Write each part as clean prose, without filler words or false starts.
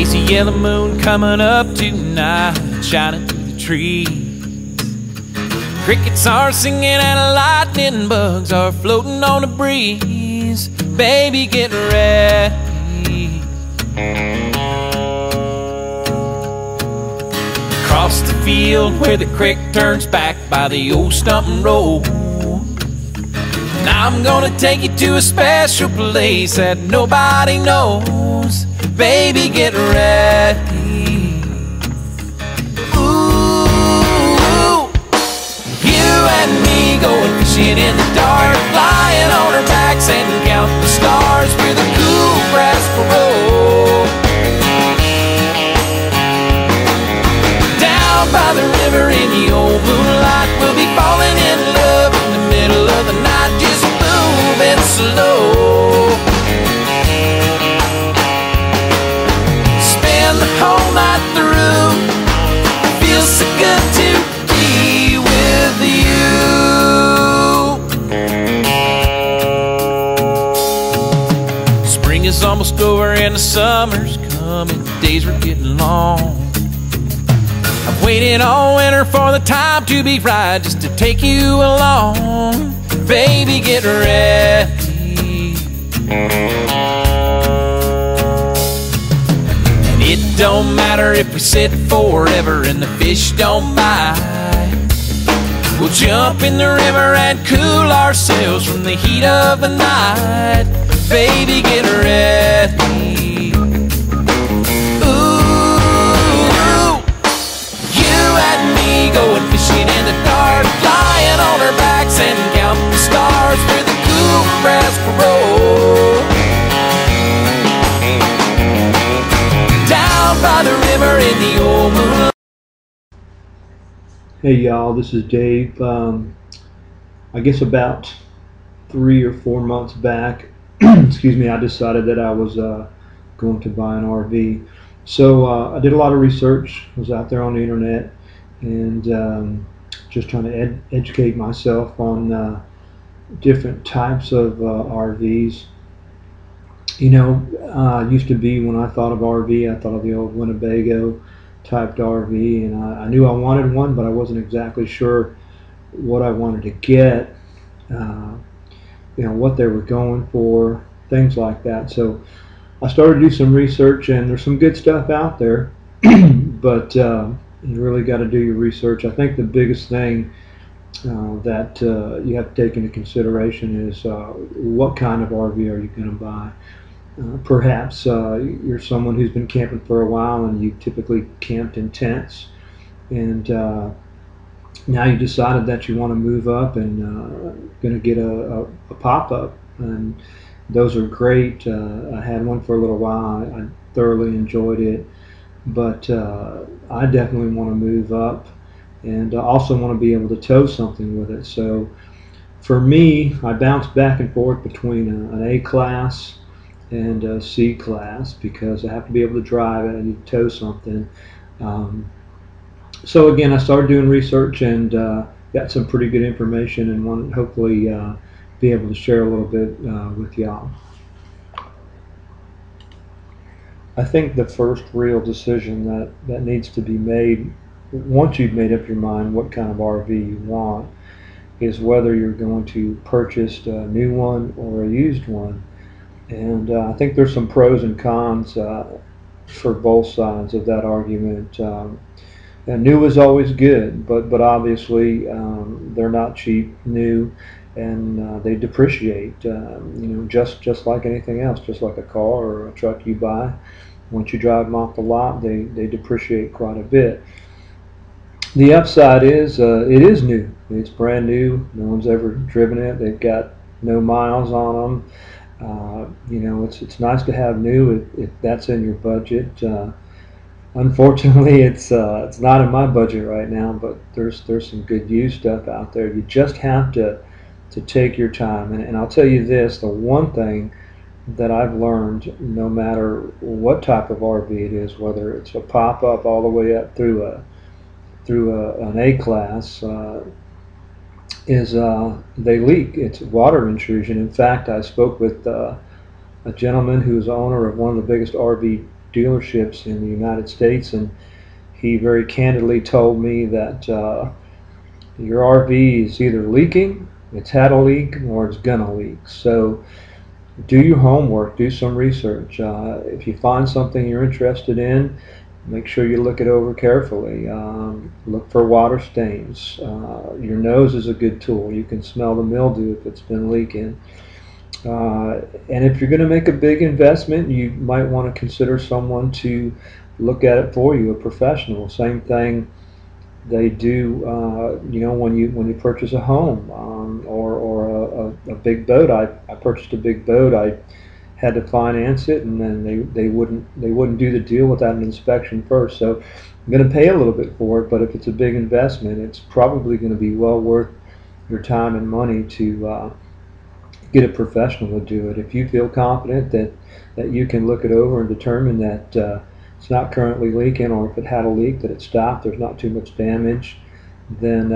Hazy yellow moon coming up tonight, shining through the trees. Crickets are singing and lightning bugs are floating on the breeze. Baby, get ready. Across the field where the creek turns back by the old stumping road, now I'm gonna take you to a special place that nobody knows. Baby, get ready. Ooh, you and me going fishing in the dark, lying on our backs and count the stars where the cool grass will grow. Down by the river in the old moonlight, we'll be falling in love in the middle of the night, just moving slow. Spend the whole night through, feels so good to be with you. Spring is almost over and the summer's coming, the days are getting long. I've waited all winter for the time to be right, just to take you along. Baby, get ready. And it don't matter if we sit forever and the fish don't bite. We'll jump in the river and cool ourselves from the heat of the night. Baby, get ready. Going fishing in the dark, lying on our backs and counting the stars where the cool grass will grow. Down by the river in the old moonlight. Hey y'all, this is Dave. I guess about 3 or 4 months back, excuse me, I decided that I was going to buy an RV. So I did a lot of research, was out there on the internet, and just trying to educate myself on different types of RVs. You know, used to be when I thought of RV, I thought of the old Winnebago type RV, and I knew I wanted one, but I wasn't exactly sure what I wanted to get, you know, what they were going for, things like that. So I started to do some research, and there's some good stuff out there, but you really got to do your research. I think the biggest thing that you have to take into consideration is what kind of RV are you going to buy. Perhaps you're someone who's been camping for a while and you typically camped in tents, and now you decided that you want to move up and going to get a pop-up, and those are great. I had one for a little while. I thoroughly enjoyed it. But I definitely want to move up, and also want to be able to tow something with it. So for me, I bounce back and forth between an A class and a C class because I have to be able to drive it. I need to tow something. So again, I started doing research and got some pretty good information, and want to hopefully be able to share a little bit with y'all. I think the first real decision that needs to be made, once you've made up your mind what kind of RV you want, is whether you're going to purchase a new one or a used one. And I think there's some pros and cons for both sides of that argument. And new is always good, but obviously they're not cheap new, and they depreciate. You know, just like anything else, just like a car or a truck you buy. Once you drive them off the lot, they depreciate quite a bit. The upside is it is new. It's brand new. No one's ever driven it. They've got no miles on them. You know, it's nice to have new if that's in your budget. Unfortunately, it's not in my budget right now, but there's some good used stuff out there. You just have to take your time. And I'll tell you this, the one thing that I've learned, no matter what type of RV it is, whether it's a pop-up all the way up through an A class, is they leak. It's water intrusion. In fact, I spoke with a gentleman who's owner of one of the biggest RV dealerships in the United States, and he very candidly told me that your RV is either leaking, it's had a leak, or it's gonna leak. So do your homework, do some research. If you find something you're interested in, make sure you look it over carefully. Look for water stains. Your nose is a good tool. You can smell the mildew if it's been leaking. And if you're going to make a big investment, you might want to consider someone to look at it for you, a professional. Same thing they do, when you purchase a home, or a big boat. I purchased a big boat. I had to finance it, and then they wouldn't do the deal without an inspection first. So I'm going to pay a little bit for it, but if it's a big investment, it's probably going to be well worth your time and money to get a professional to do it. If you feel confident that you can look it over and determine that it's not currently leaking, or if it had a leak that it stopped, there's not too much damage, then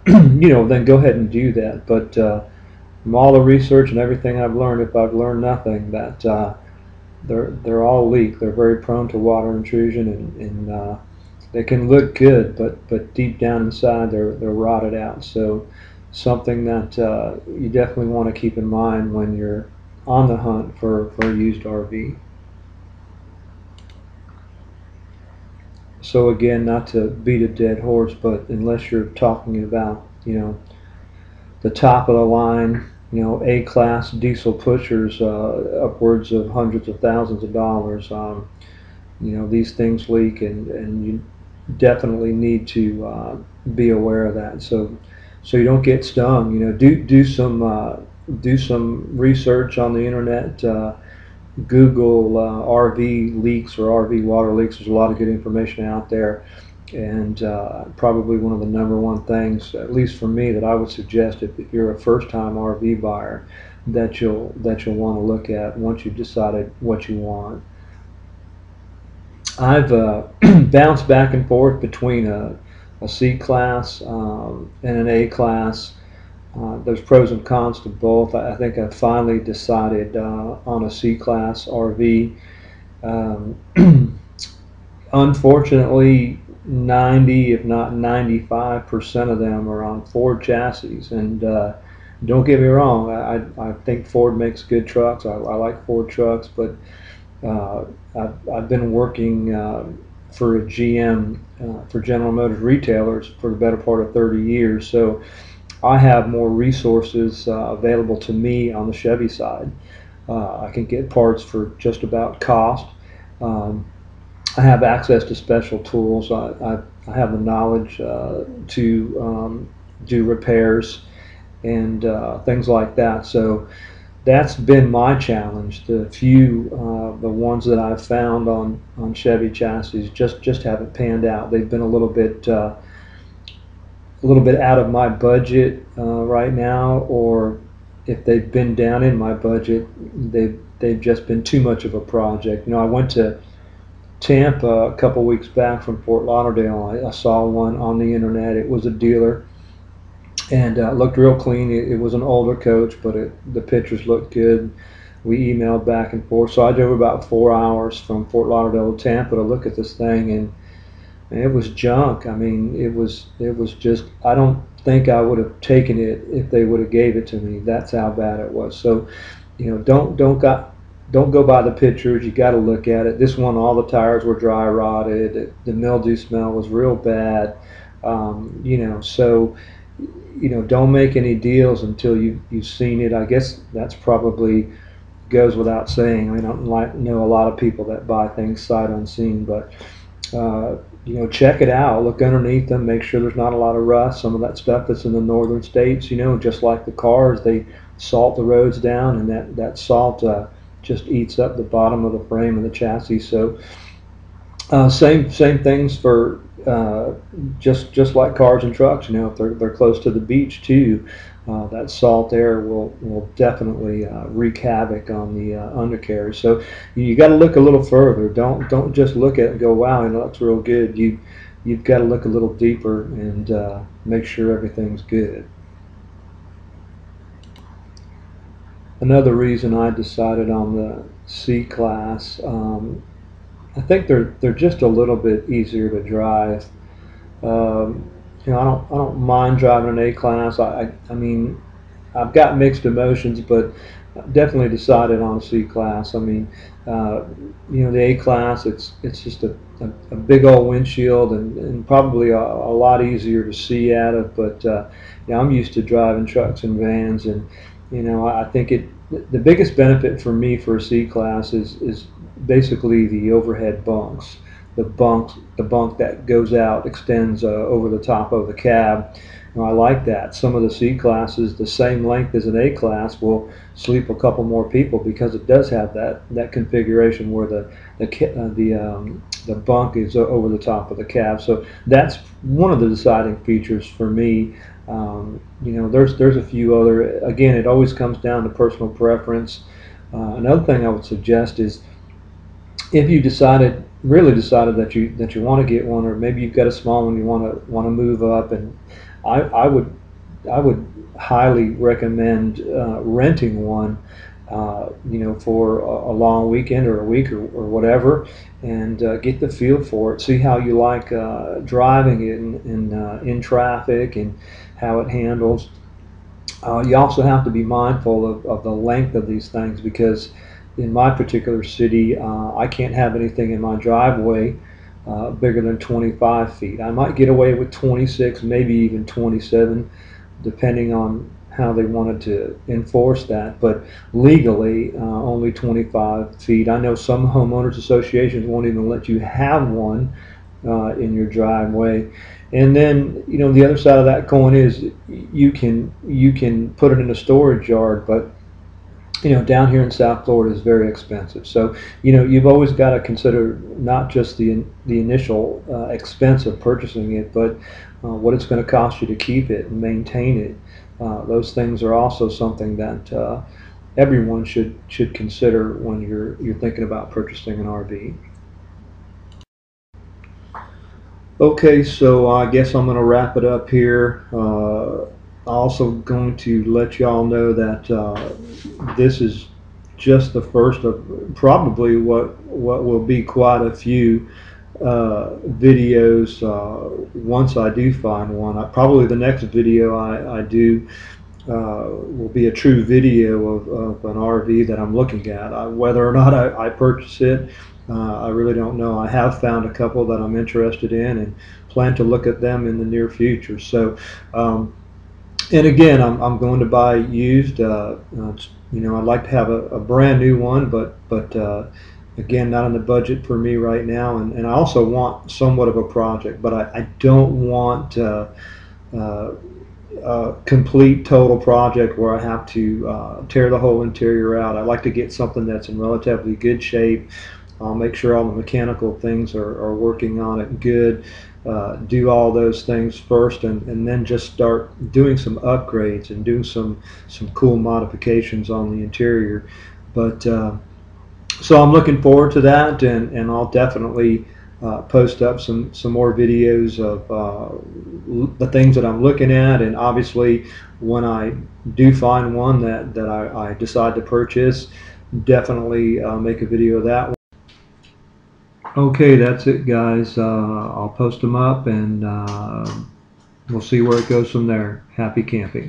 then go ahead and do that. But from all the research and everything I've learned, if I've learned nothing, that they're all leak. They're very prone to water intrusion, and they can look good, but deep down inside they're rotted out. So something that you definitely want to keep in mind when you're on the hunt for a used RV. So again, not to beat a dead horse, but unless you're talking about the top of the line, A-class diesel pushers, upwards of hundreds of thousands of dollars. These things leak, and you definitely need to be aware of that. So you don't get stung. Do some research on the internet. Google RV leaks or RV water leaks. There's a lot of good information out there, and probably one of the number one things, at least for me, that I would suggest if you're a first-time RV buyer, that you'll want to look at once you've decided what you want. I've bounced back and forth between a C class and an A class. There's pros and cons to both. I think I finally decided on a C class RV. Um, Unfortunately, 90, if not 95% of them are on Ford chassis. And don't get me wrong, I think Ford makes good trucks. I like Ford trucks, but uh, I've been working for a GM, for General Motors retailers, for the better part of 30 years. So I have more resources available to me on the Chevy side. I can get parts for just about cost. Um, I have access to special tools. I have the knowledge to do repairs and things like that. So that's been my challenge. The ones that I've found on Chevy chassis just haven't panned out. They've been a little bit out of my budget right now, or if they've been down in my budget, they've just been too much of a project. I went to Tampa a couple weeks back from Fort Lauderdale. I saw one on the internet. It was a dealer, and it looked real clean. It was an older coach, but the pictures looked good. We emailed back and forth. So I drove about 4 hours from Fort Lauderdale to Tampa to look at this thing, and it was junk. I mean, it was just. I don't think I would have taken it if they would have gave it to me. That's how bad it was. So, don't go by the pictures. You got to look at it. This one, all the tires were dry rotted. The mildew smell was real bad. So don't make any deals until you've seen it. I guess that's probably goes without saying. I mean, I don't know a lot of people that buy things sight unseen, but check it out. Look underneath them. Make sure there's not a lot of rust. Some of that stuff that's in the northern states, just like the cars, they salt the roads down, and that salt just eats up the bottom of the frame of the chassis. So same things for just like cars and trucks. If they're close to the beach too, that salt air will definitely wreak havoc on the undercarriage. So you got to look a little further. Don't just look at it and go, wow, it looks real good. You've got to look a little deeper and make sure everything's good. Another reason I decided on the C class, I think they're just a little bit easier to drive. I don't mind driving an A class. I mean, I've got mixed emotions, but definitely decided on a C class. I mean, uh, the A class, it's just a big old windshield and probably a lot easier to see out of. But I'm used to driving trucks and vans, and I think the biggest benefit for me for a C class is basically the overhead bunks. The bunk that goes out extends over the top of the cab. I like that. Some of the C classes, the same length as an A class, will sleep a couple more people because it does have that configuration where the bunk is over the top of the cab. So that's one of the deciding features for me. There's a few other. Again, it always comes down to personal preference. Another thing I would suggest is if you really decided that you want to get one, or maybe you've got a small one you want to move up, and I would highly recommend renting one, for a long weekend or a week or whatever, and get the feel for it. See how you like driving it in traffic and how it handles. You also have to be mindful of the length of these things because in my particular city, I can't have anything in my driveway bigger than 25 feet. I might get away with 26, maybe even 27, depending on how they wanted to enforce that. But legally, only 25 feet. I know some homeowners associations won't even let you have one in your driveway. And then the other side of that coin is you can put it in a storage yard, but down here in South Florida is very expensive. So you've always got to consider not just the initial expense of purchasing it, but what it's going to cost you to keep it and maintain it. Those things are also something that everyone should consider when you're thinking about purchasing an RV. Okay, so I guess I'm going to wrap it up here. Also going to let y'all know that this is just the first of probably what will be quite a few videos once I do find one. Probably the next video I do will be a true video of an RV that I'm looking at. Whether or not I purchase it, I really don't know. I have found a couple that I'm interested in and plan to look at them in the near future. So, and again, I'm going to buy used. I'd like to have a brand new one, but again, not in the budget for me right now. And I also want somewhat of a project, but I don't want uh, complete total project where I have to tear the whole interior out. I like to get something that's in relatively good shape. I'll make sure all the mechanical things are working on it good. Do all those things first, and then just start doing some upgrades and doing some cool modifications on the interior. But so I'm looking forward to that, and I'll definitely post up some more videos of the things that I'm looking at, and obviously when I do find one that I decide to purchase, definitely make a video of that one. Okay, that's it, guys. I'll post them up, and we'll see where it goes from there. Happy camping.